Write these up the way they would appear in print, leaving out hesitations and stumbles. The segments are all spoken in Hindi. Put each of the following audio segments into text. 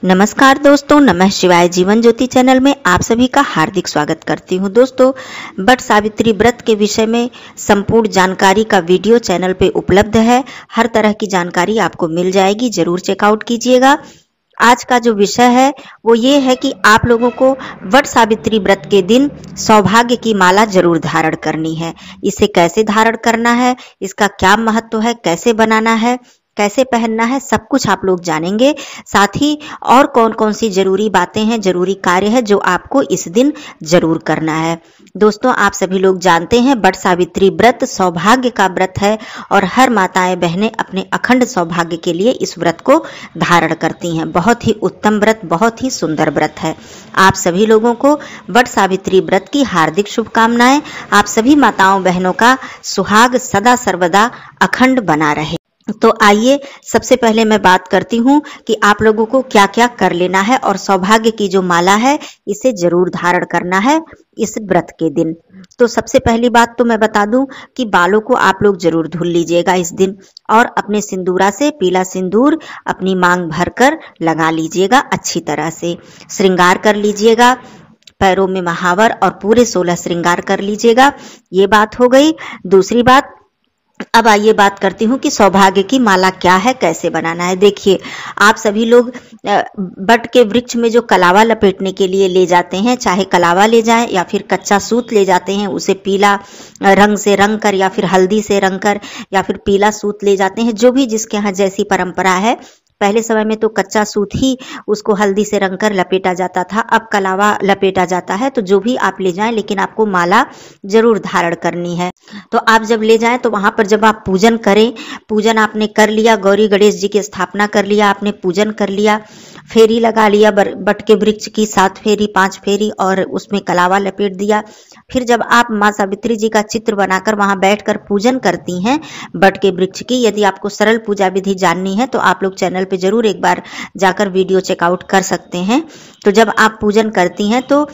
नमस्कार दोस्तों, नमः शिवाय जीवन ज्योति चैनल में आप सभी का हार्दिक स्वागत करती हूं। दोस्तों, वट सावित्री व्रत के विषय में संपूर्ण जानकारी का वीडियो चैनल पे उपलब्ध है। हर तरह की जानकारी आपको मिल जाएगी, जरूर चेकआउट कीजिएगा। आज का जो विषय है वो ये है कि आप लोगों को वट सावित्री व्रत के दिन सौभाग्य की माला जरूर धारण करनी है। इसे कैसे धारण करना है, इसका क्या महत्व है, कैसे बनाना है, कैसे पहनना है, सब कुछ आप लोग जानेंगे। साथ ही और कौन कौन सी जरूरी बातें हैं, जरूरी कार्य है जो आपको इस दिन जरूर करना है। दोस्तों, आप सभी लोग जानते हैं वट सावित्री व्रत सौभाग्य का व्रत है और हर माताएं बहनें अपने अखंड सौभाग्य के लिए इस व्रत को धारण करती हैं। बहुत ही उत्तम व्रत, बहुत ही सुंदर व्रत है। आप सभी लोगों को वट सावित्री व्रत की हार्दिक शुभकामनाएं। आप सभी माताओं बहनों का सुहाग सदा सर्वदा अखंड बना रहे। तो आइए सबसे पहले मैं बात करती हूँ कि आप लोगों को क्या क्या कर लेना है और सौभाग्य की जो माला है इसे जरूर धारण करना है इस व्रत के दिन। तो सबसे पहली बात तो मैं बता दूं कि बालों को आप लोग जरूर धुल लीजिएगा इस दिन और अपने सिंदूरा से पीला सिंदूर अपनी मांग भरकर लगा लीजिएगा। अच्छी तरह से श्रृंगार कर लीजिएगा, पैरों में महावर और पूरे 16 श्रृंगार कर लीजिएगा। ये बात हो गई। दूसरी बात, अब आइए बात करती हूँ कि सौभाग्य की माला क्या है, कैसे बनाना है। देखिए, आप सभी लोग बट के वृक्ष में जो कलावा लपेटने के लिए ले जाते हैं, चाहे कलावा ले जाएं या फिर कच्चा सूत ले जाते हैं, उसे पीला रंग से रंग कर या फिर हल्दी से रंग कर या फिर पीला सूत ले जाते हैं, जो भी जिसके यहाँ जैसी परंपरा है। पहले समय में तो कच्चा सूत ही उसको हल्दी से रंग कर लपेटा जाता था, अब कलावा लपेटा जाता है। तो जो भी आप ले जाएं, लेकिन आपको माला जरूर धारण करनी है। तो आप जब ले जाएं तो वहां पर जब आप पूजन करें, पूजन आपने कर लिया, गौरी गणेश जी की स्थापना कर लिया, आपने पूजन कर लिया, फेरी लगा लिया बट के वृक्ष की 7 फेरी 5 फेरी और उसमें कलावा लपेट दिया। फिर जब आप माँ सावित्री जी का चित्र बनाकर वहां बैठकर पूजन करती हैं बट के वृक्ष की, यदि आपको सरल पूजा विधि जाननी है तो आप लोग चैनल पे जरूर एक बार जाकर वीडियो चेकआउट कर सकते हैं। तो जब आप पूजन करती हैं तो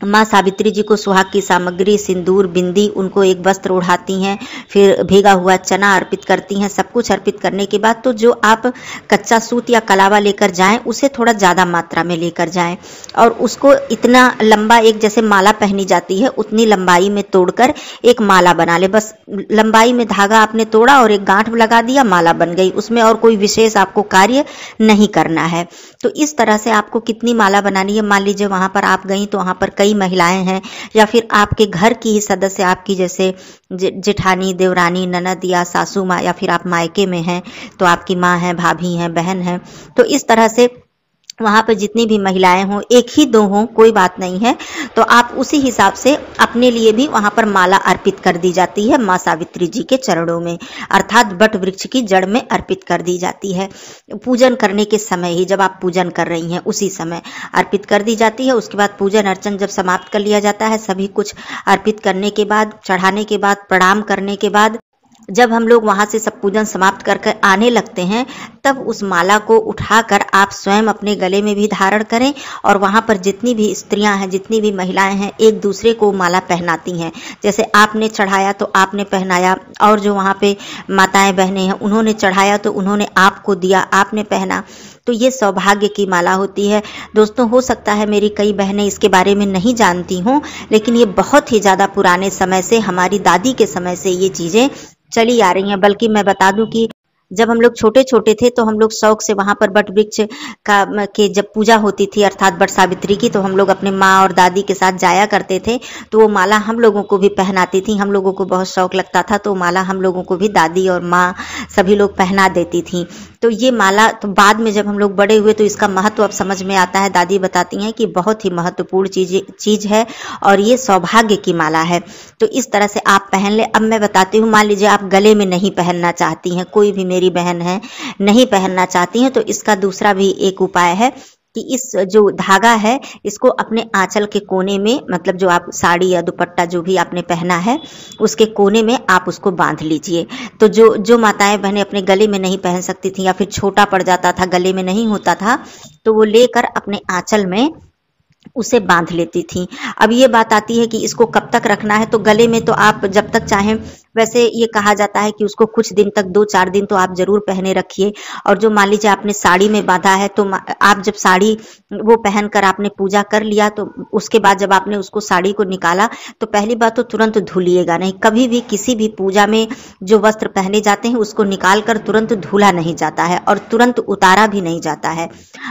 माँ सावित्री जी को सुहाग की सामग्री, सिंदूर, बिंदी, उनको एक वस्त्र ओढ़ाती हैं, फिर भीगा हुआ चना अर्पित करती हैं। सब कुछ अर्पित करने के बाद तो जो आप कच्चा सूत या कलावा लेकर जाएं उसे थोड़ा ज़्यादा मात्रा में लेकर जाएं और उसको इतना लंबा, एक जैसे माला पहनी जाती है उतनी लंबाई में तोड़कर एक माला बना ले। बस लंबाई में धागा आपने तोड़ा और एक गांठ लगा दिया, माला बन गई। उसमें और कोई विशेष आपको कार्य नहीं करना है। तो इस तरह से आपको कितनी माला बनानी है, मान लीजिए वहां पर आप गई तो वहां पर कई महिलाएं हैं या फिर आपके घर की ही सदस्य, आपकी जैसे जेठानी, देवरानी, ननद या सासू माँ, या फिर आप मायके में हैं तो आपकी माँ है, भाभी हैं, बहन है। तो इस तरह से वहां पर जितनी भी महिलाएं हों, एक ही दो हों, कोई बात नहीं है, तो आप उसी हिसाब से अपने लिए भी वहां पर माला अर्पित कर दी जाती है माँ सावित्री जी के चरणों में, अर्थात वट वृक्ष की जड़ में अर्पित कर दी जाती है। पूजन करने के समय ही, जब आप पूजन कर रही हैं उसी समय अर्पित कर दी जाती है। उसके बाद पूजन अर्चन जब समाप्त कर लिया जाता है, सभी कुछ अर्पित करने के बाद, चढ़ाने के बाद, प्रणाम करने के बाद, जब हम लोग वहां से सब पूजन समाप्त करके आने लगते हैं तब उस माला को उठाकर आप स्वयं अपने गले में भी धारण करें और वहां पर जितनी भी स्त्रियां हैं, जितनी भी महिलाएं हैं, एक दूसरे को माला पहनाती हैं। जैसे आपने चढ़ाया तो आपने पहनाया और जो वहां पे माताएं बहनें हैं उन्होंने चढ़ाया तो उन्होंने आपको दिया, आपने पहना। तो ये सौभाग्य की माला होती है। दोस्तों, हो सकता है मेरी कई बहनें इसके बारे में नहीं जानती हों, लेकिन ये बहुत ही ज़्यादा पुराने समय से, हमारी दादी के समय से ये चीज़ें चली आ रही हैं। बल्कि मैं बता दूं कि जब हम लोग छोटे छोटे थे तो हम लोग शौक से वहां पर वट वृक्ष का के जब पूजा होती थी, अर्थात वट सावित्री की, तो हम लोग अपने माँ और दादी के साथ जाया करते थे। तो वो माला हम लोगों को भी पहनाती थी, हम लोगों को बहुत शौक लगता था, तो माला हम लोगों को भी दादी और माँ सभी लोग पहना देती थी। तो ये माला तो बाद में जब हम लोग बड़े हुए तो इसका महत्व अब समझ में आता है। दादी बताती हैं कि बहुत ही महत्वपूर्ण चीज है और ये सौभाग्य की माला है। तो इस तरह से आप पहन ले। अब मैं बताती हूँ, मान लीजिए आप गले में नहीं पहनना चाहती हैं, कोई भी मेरी बहन है नहीं पहनना चाहती हैं, तो इसका दूसरा भी एक उपाय है कि इस जो धागा है इसको अपने आंचल के कोने में, मतलब जो आप साड़ी या दुपट्टा जो भी आपने पहना है उसके कोने में आप उसको बांध लीजिए। तो जो माताएं बहनें अपने गले में नहीं पहन सकती थी या फिर छोटा पड़ जाता था, गले में नहीं होता था, तो वो लेकर अपने आंचल में उसे बांध लेती थी। अब ये बात आती है कि इसको कब तक रखना है, तो गले में तो आप जब तक चाहें वैसे ये कहा जाता है कि उसको कुछ दिन तक 2-4 दिन तो आप जरूर पहने रखिए। और जो मान लीजिए आपने साड़ी में बांधा है तो आप जब साड़ी वो पहनकर आपने पूजा कर लिया तो उसके बाद जब आपने उसको साड़ी को निकाला तो पहली बात तो तुरंत धुलिएगा नहीं। कभी भी किसी भी पूजा में जो वस्त्र पहने जाते हैं उसको निकाल कर तुरंत धुला नहीं जाता है और तुरंत उतारा भी नहीं जाता है।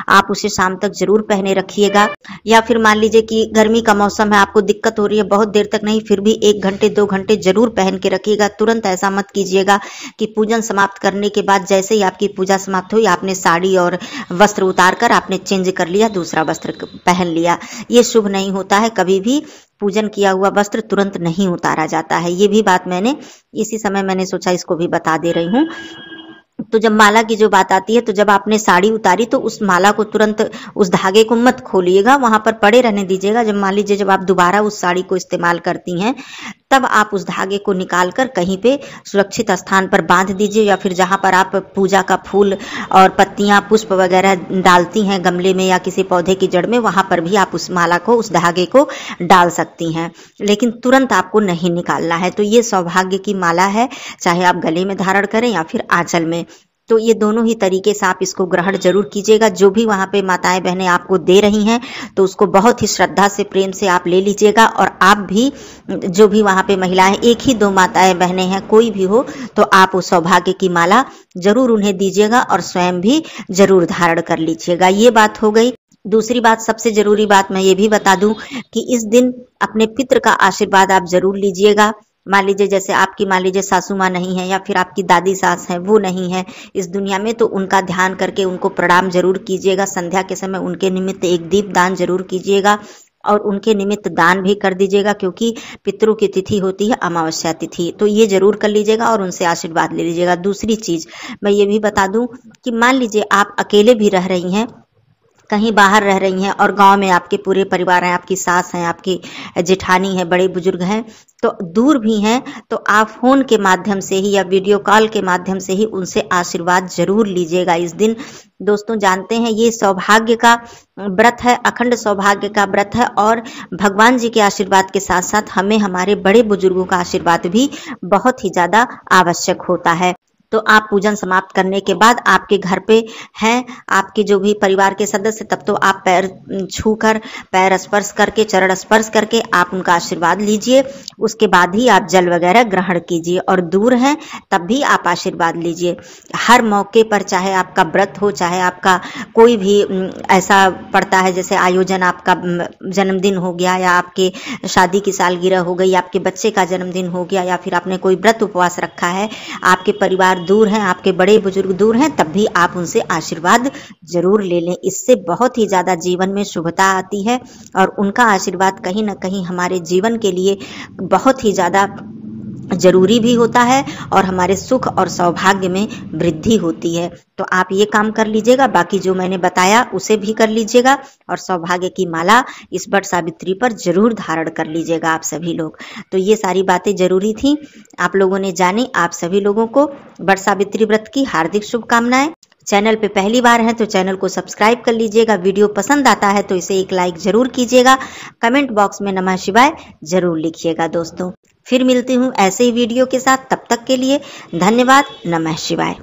आप उसे शाम तक जरूर पहने रखिएगा। या फिर मान लीजिए कि गर्मी का मौसम है, आपको दिक्कत हो रही है, बहुत देर तक नहीं, फिर भी 1 घंटे 2 घंटे जरूर पहन के रखिएगा। तुरंत ऐसा मत कीजिएगा कि पूजन समाप्त करने के बाद जैसे ही आपकी पूजा समाप्त हुई आपने साड़ी और वस्त्र उतार कर आपने चेंज कर लिया, दूसरा वस्त्र पहन लिया। ये शुभ नहीं होता है। कभी भी पूजन किया हुआ वस्त्र तुरंत नहीं उतारा जाता है। ये भी बात मैंने इसी समय मैंने सोचा इसको भी बता दे रही हूँ। तो जब माला की जो बात आती है तो जब आपने साड़ी उतारी तो उस माला को तुरंत उस धागे को मत खोलिएगा, वहां पर पड़े रहने दीजिएगा। जब मान लीजिए जब आप दोबारा उस साड़ी को इस्तेमाल करती हैं तब आप उस धागे को निकालकर कहीं पे सुरक्षित स्थान पर बांध दीजिए, या फिर जहां पर आप पूजा का फूल और पत्तियां पुष्प वगैरह डालती हैं गमले में या किसी पौधे की जड़ में, वहां पर भी आप उस माला को उस धागे को डाल सकती हैं, लेकिन तुरंत आपको नहीं निकालना है। तो ये सौभाग्य की माला है, चाहे आप गले में धारण करें या फिर आंचल में। तो ये दोनों ही तरीके से आप इसको ग्रहण जरूर कीजिएगा। जो भी वहां पे माताएं बहनें आपको दे रही हैं तो उसको बहुत ही श्रद्धा से प्रेम से आप ले लीजिएगा। और आप भी जो भी वहां पे महिलाएं, 1 ही 2 माताएं बहनें हैं, कोई भी हो, तो आप उस सौभाग्य की माला जरूर उन्हें दीजिएगा और स्वयं भी जरूर धारण कर लीजिएगा। ये बात हो गई। दूसरी बात, सबसे जरूरी बात मैं ये भी बता दूं कि इस दिन अपने पितृ का आशीर्वाद आप जरूर लीजिएगा। मान लीजिए जैसे आपकी मान लीजिए सासू माँ नहीं है या फिर आपकी दादी सास है, वो नहीं है इस दुनिया में, तो उनका ध्यान करके उनको प्रणाम जरूर कीजिएगा। संध्या के समय उनके निमित्त एक दीप दान जरूर कीजिएगा और उनके निमित्त दान भी कर दीजिएगा, क्योंकि पितरों की तिथि होती है अमावस्या तिथि। तो ये जरूर कर लीजिएगा और उनसे आशीर्वाद ले लीजिएगा। दूसरी चीज मैं ये भी बता दूं कि मान लीजिए आप अकेले भी रह रही हैं, कहीं बाहर रह रही हैं और गांव में आपके पूरे परिवार हैं, आपकी सास हैं, आपकी जेठानी है, बड़े बुजुर्ग हैं, तो दूर भी हैं, तो आप फोन के माध्यम से ही या वीडियो कॉल के माध्यम से ही उनसे आशीर्वाद जरूर लीजिएगा इस दिन। दोस्तों जानते हैं ये सौभाग्य का व्रत है, अखंड सौभाग्य का व्रत है और भगवान जी के आशीर्वाद के साथ साथ हमें हमारे बड़े बुजुर्गों का आशीर्वाद भी बहुत ही ज्यादा आवश्यक होता है। तो आप पूजन समाप्त करने के बाद आपके घर पे हैं आपके जो भी परिवार के सदस्य, तब तो आप पैर छूकर, पैर स्पर्श करके, चरण स्पर्श करके आप उनका आशीर्वाद लीजिए। उसके बाद ही आप जल वगैरह ग्रहण कीजिए और दूर हैं तब भी आप आशीर्वाद लीजिए। हर मौके पर, चाहे आपका व्रत हो, चाहे आपका कोई भी ऐसा पड़ता है, जैसे आयोजन, आपका जन्मदिन हो गया या आपके शादी की सालगिरह हो गई, आपके बच्चे का जन्मदिन हो गया या फिर आपने कोई व्रत उपवास रखा है, आपके परिवार दूर हैं, आपके बड़े बुजुर्ग दूर हैं, तब भी आप उनसे आशीर्वाद जरूर ले लें। इससे बहुत ही ज्यादा जीवन में शुभता आती है और उनका आशीर्वाद कहीं ना कहीं हमारे जीवन के लिए बहुत ही ज्यादा जरूरी भी होता है और हमारे सुख और सौभाग्य में वृद्धि होती है। तो आप ये काम कर लीजिएगा, बाकी जो मैंने बताया उसे भी कर लीजिएगा और सौभाग्य की माला इस वट सावित्री पर जरूर धारण कर लीजिएगा आप सभी लोग। तो ये सारी बातें जरूरी थी, आप लोगों ने जानी। आप सभी लोगों को वट सावित्री व्रत की हार्दिक शुभकामनाएं। चैनल पे पहली बार है तो चैनल को सब्सक्राइब कर लीजिएगा। वीडियो पसंद आता है तो इसे एक लाइक जरूर कीजिएगा। कमेंट बॉक्स में नमः शिवाय जरूर लिखिएगा। दोस्तों फिर मिलती हूँ ऐसे ही वीडियो के साथ, तब तक के लिए धन्यवाद। नमः शिवाय।